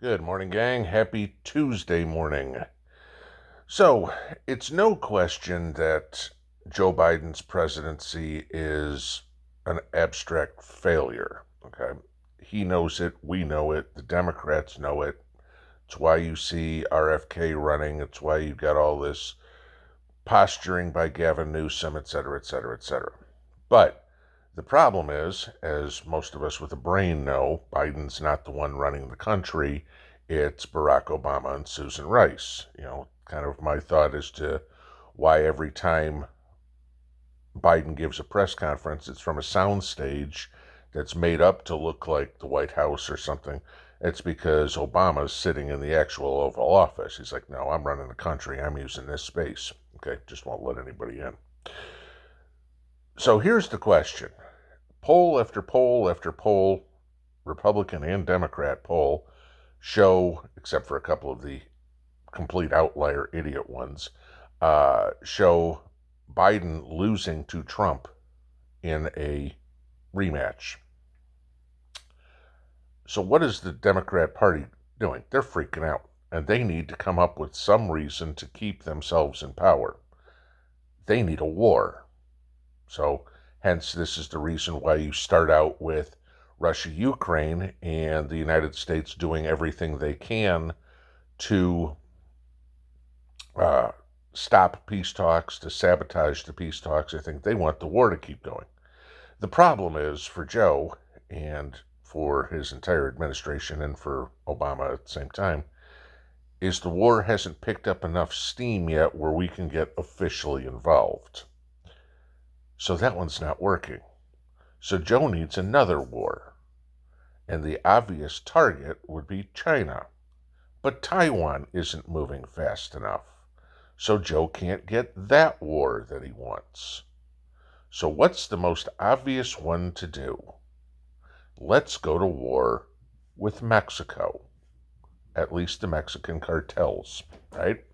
Good morning, gang. Happy Tuesday morning. So, it's no question that Joe Biden's presidency is an abstract failure. Okay. He knows it. We know it. The Democrats know it. It's why you see RFK running. It's why you've got all this posturing by Gavin Newsom, et cetera, et cetera, et cetera. But the problem is, as most of us with a brain know, Biden's not the one running the country. It's Barack Obama and Susan Rice. Kind of my thought as to why every time Biden gives a press conference, it's from a soundstage that's made up to look like the White House or something. It's because Obama's sitting in the actual Oval Office. He's like, no, I'm running the country. I'm using this space. Okay, just won't let anybody in. So here's the question. Poll after poll after poll, Republican and Democrat poll, show, except for a couple of the complete outlier idiot ones, show Biden losing to Trump in a rematch. So what is the Democrat Party doing? They're freaking out, and they need to come up with some reason to keep themselves in power. They need a war. So hence this is the reason why you start out with Russia-Ukraine and the United States doing everything they can to stop peace talks, to sabotage the peace talks. I think they want the war to keep going. The problem is for Joe and for his entire administration and for Obama at the same time is the war hasn't picked up enough steam yet where we can get officially involved. So that one's not working. So Joe needs another war. And the obvious target would be China. But Taiwan isn't moving fast enough. So Joe can't get that war that he wants. So what's the most obvious one to do? Let's go to war with Mexico. At least the Mexican cartels, right?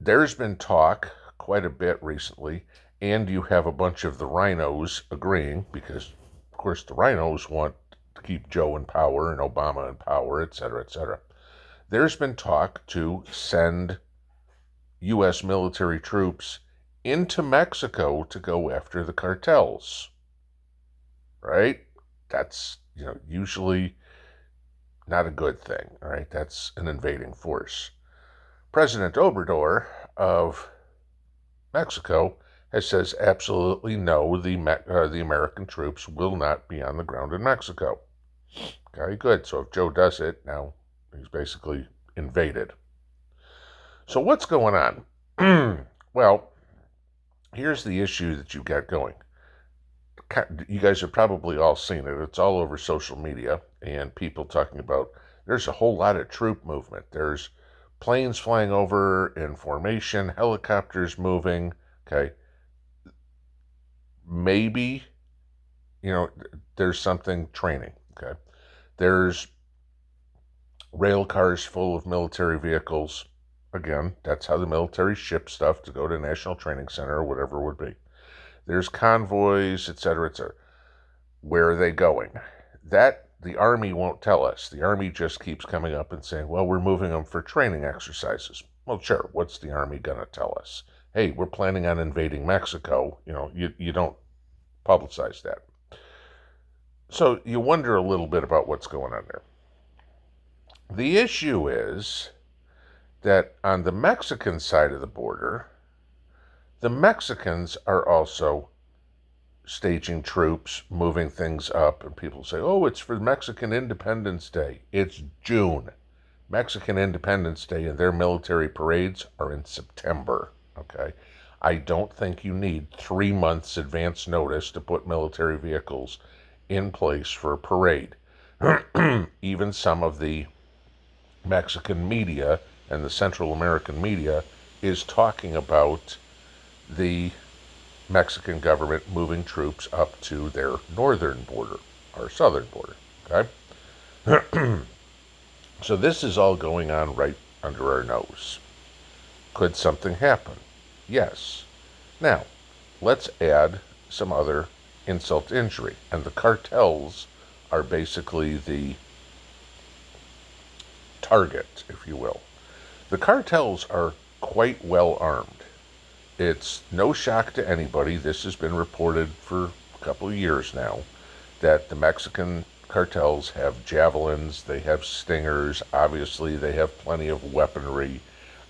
There's been talk quite a bit recently, and you have a bunch of the RINOs agreeing, because, of course, the RINOs want to keep Joe in power and Obama in power, et cetera, et cetera. There's been talk to send U.S. military troops into Mexico to go after the cartels, right? That's, usually not a good thing, all right? That's an invading force. President Obrador of Mexico says absolutely no, the American troops will not be on the ground in Mexico. Okay, good. So if Joe does it, now he's basically invaded. So what's going on? Well, here's the issue that you've got going. You guys have probably all seen it. It's all over social media and people talking about there's a whole lot of troop movement. There's planes flying over in formation, helicopters moving. Okay. Maybe, there's something training. Okay. There's rail cars full of military vehicles. Again, that's how the military ships stuff to go to National Training Center or whatever it would be. There's convoys, et cetera, et cetera. Where are they going? That the Army won't tell us. The Army just keeps coming up and saying, well, we're moving them for training exercises. Well, sure, what's the Army going to tell us? Hey, we're planning on invading Mexico. You don't publicize that. So you wonder a little bit about what's going on there. The issue is that on the Mexican side of the border, the Mexicans are also staging troops, moving things up, and people say, oh, it's for Mexican Independence Day. It's June. Mexican Independence Day and their military parades are in September, okay? I don't think you need 3 months advance notice to put military vehicles in place for a parade. Even some of the Mexican media and the Central American media is talking about the Mexican government moving troops up to their northern border, or southern border, okay? So this is all going on right under our nose. Could something happen? Yes. Now, let's add some other insult to injury. And the cartels are basically the target, if you will. The cartels are quite well armed. It's no shock to anybody. This has been reported for a couple of years now that the Mexican cartels have javelins, they have stingers, obviously they have plenty of weaponry.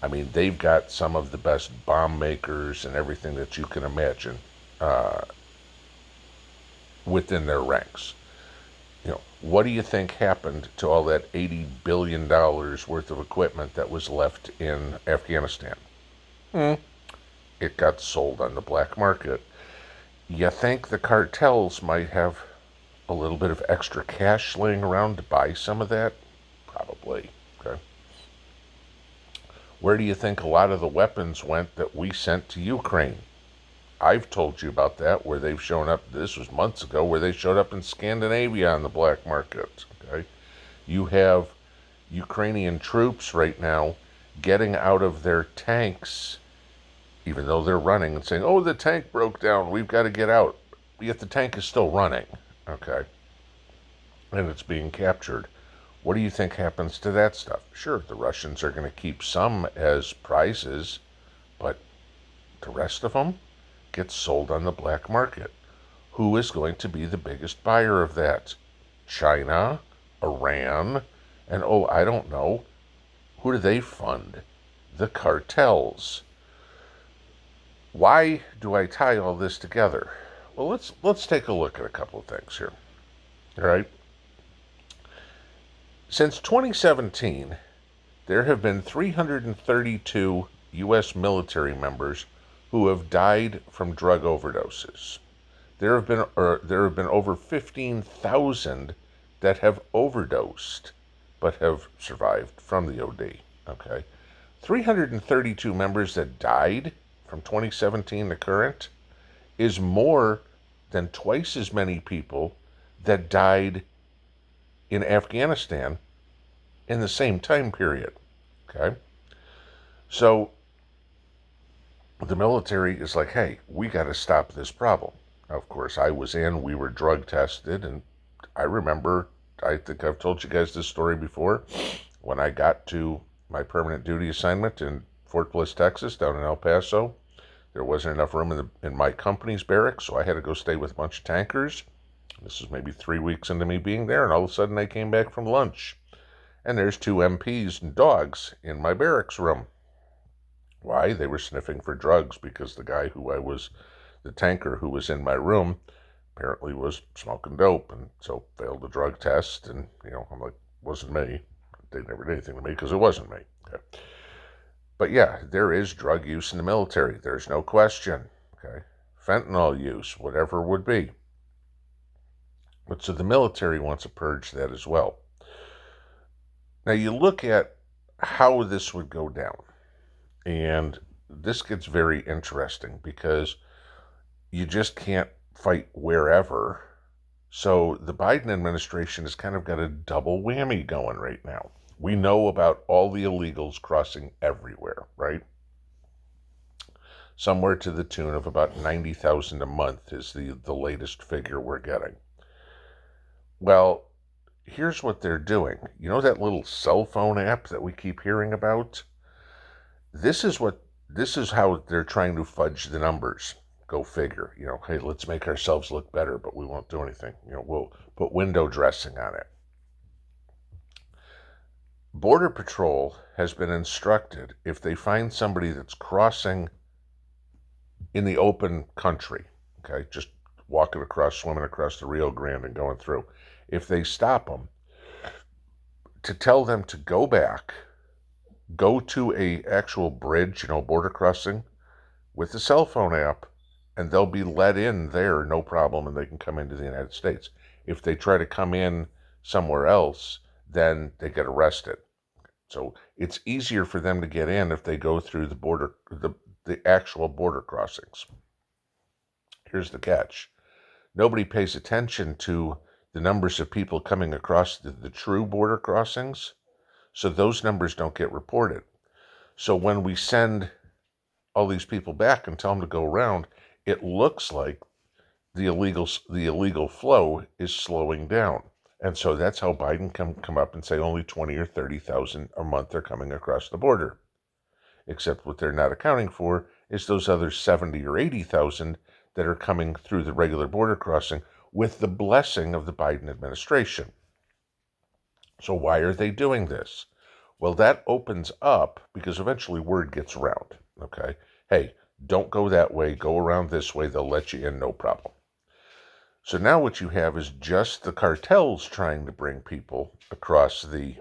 I mean, they've got some of the best bomb makers and everything that you can imagine within their ranks. What do you think happened to all that $80 billion worth of equipment that was left in Afghanistan? It got sold on the black market. You think the cartels might have a little bit of extra cash laying around to buy some of that? Probably. Okay. Where do you think a lot of the weapons went that we sent to Ukraine? I've told you about that, where they've shown up. This was months ago, where they showed up in Scandinavia on the black market. Okay. You have Ukrainian troops right now getting out of their tanks, even though they're running, and saying, oh, the tank broke down, we've got to get out. Yet the tank is still running. Okay. And it's being captured. What do you think happens to that stuff? Sure, the Russians are going to keep some as prizes, but the rest of them gets sold on the black market. Who is going to be the biggest buyer of that? China, Iran, and I don't know. Who do they fund? The cartels. Why do I tie all this together? Well, let's take a look at a couple of things here. All right. Since 2017, there have been 332 U.S. military members who have died from drug overdoses. There have been over 15,000 that have overdosed but have survived from the OD. Okay, 332 members that died from 2017 to current is more than twice as many people that died in Afghanistan in the same time period. Okay? So the military is like, hey, we got to stop this problem. Now, of course, we were drug tested, and I remember, I think I've told you guys this story before, when I got to my permanent duty assignment in Fort Bliss, Texas, down in El Paso, there wasn't enough room in my company's barracks, so I had to go stay with a bunch of tankers. This is maybe 3 weeks into me being there, and all of a sudden I came back from lunch, and there's 2 MPs and dogs in my barracks room. Why? They were sniffing for drugs because the tanker who was in my room apparently was smoking dope, and so failed the drug test, and, I'm like, wasn't me. They never did anything to me because it wasn't me. Okay. But yeah, there is drug use in the military. There's no question. Okay. Fentanyl use, whatever it would be. But so the military wants to purge that as well. Now you look at how this would go down, and this gets very interesting because you just can't fight wherever. So the Biden administration has kind of got a double whammy going right now. We know about all the illegals crossing everywhere, right? Somewhere to the tune of about 90,000 a month is the latest figure we're getting. Well, here's what they're doing. You know that little cell phone app that we keep hearing about? This is how they're trying to fudge the numbers. Go figure. Hey, let's make ourselves look better, but we won't do anything. We'll put window dressing on it. Border Patrol has been instructed, if they find somebody that's crossing in the open country, okay, just walking across, swimming across the Rio Grande and going through, if they stop them, to tell them to go back, go to a actual bridge, border crossing, with the cell phone app, and they'll be let in there, no problem, and they can come into the United States. If they try to come in somewhere else, then they get arrested. So it's easier for them to get in if they go through the border, the actual border crossings. Here's the catch. Nobody pays attention to the numbers of people coming across the true border crossings, so those numbers don't get reported. So when we send all these people back and tell them to go around, it looks like the illegal flow is slowing down. And so that's how Biden can come up and say only 20 or 30,000 a month are coming across the border. Except what they're not accounting for is those other 70 or 80,000 that are coming through the regular border crossing with the blessing of the Biden administration. So why are they doing this? Well, that opens up because eventually word gets around, okay? Hey, don't go that way, go around this way, they'll let you in, no problem. So now what you have is just the cartels trying to bring people across the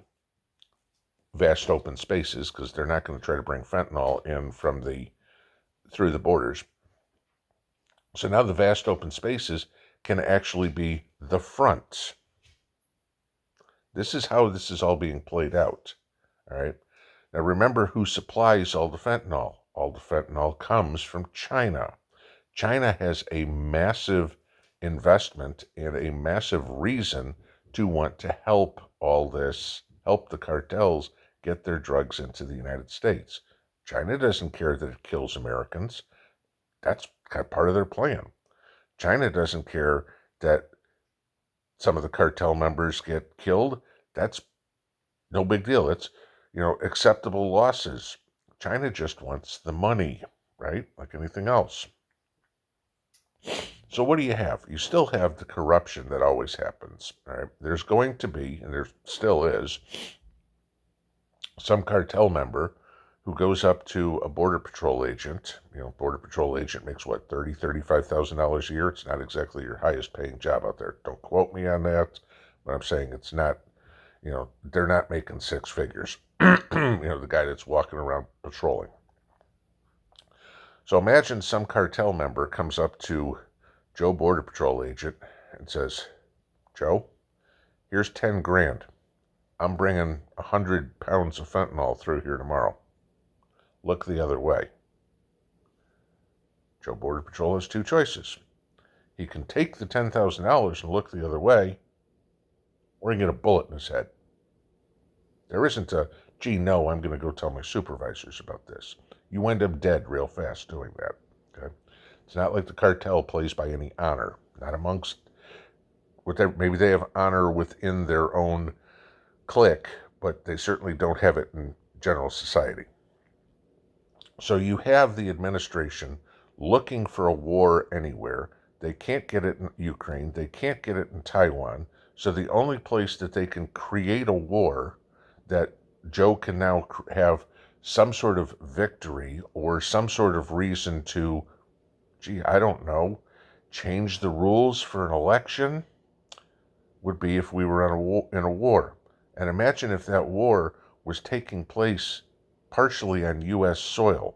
vast open spaces because they're not going to try to bring fentanyl in through the borders. So now the vast open spaces can actually be the front. This is how this is all being played out, all right? Now remember who supplies all the fentanyl. All the fentanyl comes from China. China has a massive investment and a massive reason to want to help all this, help the cartels get their drugs into the United States. China doesn't care that it kills Americans. That's part of their plan. China doesn't care that some of the cartel members get killed. That's no big deal. It's, acceptable losses. China just wants the money, right? Like anything else. So what do you have? You still have the corruption that always happens, right? There's going to be, and there still is, some cartel member who goes up to a border patrol agent. Border patrol agent makes what, $35,000 a year? It's not exactly your highest paying job out there. Don't quote me on that, but I'm saying it's not, they're not making six figures. The guy that's walking around patrolling. So imagine some cartel member comes up to Joe Border Patrol agent and says, Joe, here's 10 grand. I'm bringing 100 pounds of fentanyl through here tomorrow. Look the other way. Joe Border Patrol has two choices. He can take the $10,000 and look the other way, or he can get a bullet in his head. There isn't a, gee, no, I'm going to go tell my supervisors about this. You end up dead real fast doing that. Okay? It's not like the cartel plays by any honor. Not amongst, maybe they have honor within their own clique, but they certainly don't have it in general society. So you have the administration looking for a war anywhere. They can't get it in Ukraine. They can't get it in Taiwan. So the only place that they can create a war that Joe can now have some sort of victory or some sort of reason to, I don't know, change the rules for an election would be if we were in a war. And imagine if that war was taking place partially on U.S. soil.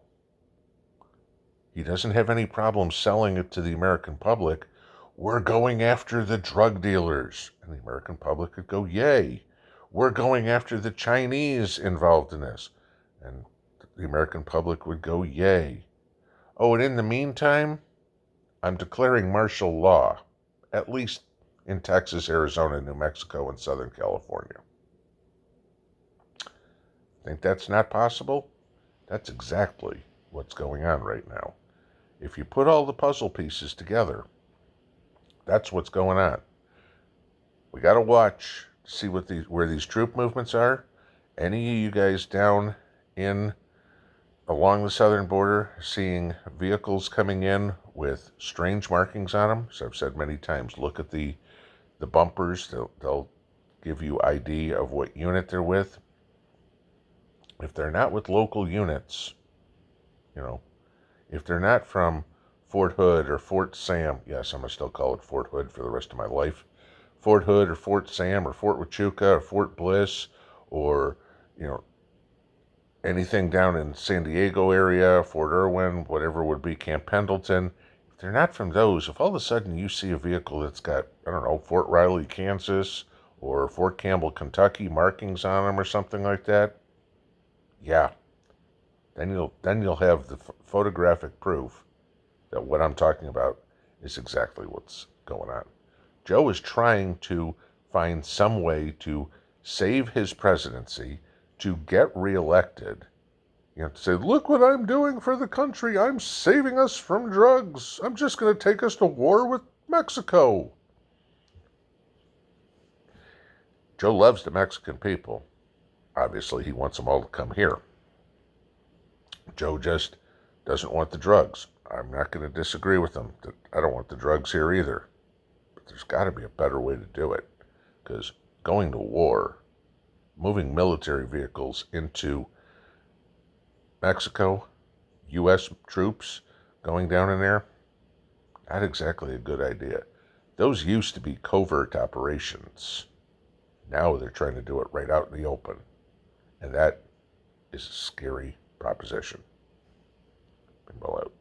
He doesn't have any problem selling it to the American public. We're going after the drug dealers. And the American public could go, yay. We're going after the Chinese involved in this. And the American public would go, yay. Oh, and in the meantime, I'm declaring martial law, at least in Texas, Arizona, New Mexico, and Southern California. Think that's not possible? That's exactly what's going on right now. If you put all the puzzle pieces together, that's what's going on. We got to watch to see where these troop movements are. Any of you guys down along the southern border seeing vehicles coming in with strange markings on them? So I've said many times, look at the bumpers. They'll give you ID of what unit they're with. If they're not with local units, if they're not from Fort Hood or Fort Sam, yes, I'm going to still call it Fort Hood for the rest of my life. Fort Hood or Fort Sam or Fort Huachuca or Fort Bliss or, anything down in San Diego area, Fort Irwin, whatever would be, Camp Pendleton. If they're not from those, if all of a sudden you see a vehicle that's got, Fort Riley, Kansas or Fort Campbell, Kentucky markings on them or something like that, yeah, then you'll have the photographic proof that what I'm talking about is exactly what's going on. Joe is trying to find some way to save his presidency, to get reelected. To say, look what I'm doing for the country. I'm saving us from drugs. I'm just going to take us to war with Mexico. Joe loves the Mexican people. Obviously, he wants them all to come here. Joe just doesn't want the drugs. I'm not going to disagree with him. I don't want the drugs here either. But there's got to be a better way to do it. Because going to war, moving military vehicles into Mexico, U.S. troops going down in there, not exactly a good idea. Those used to be covert operations. Now they're trying to do it right out in the open. And that is a scary proposition. Pinball out.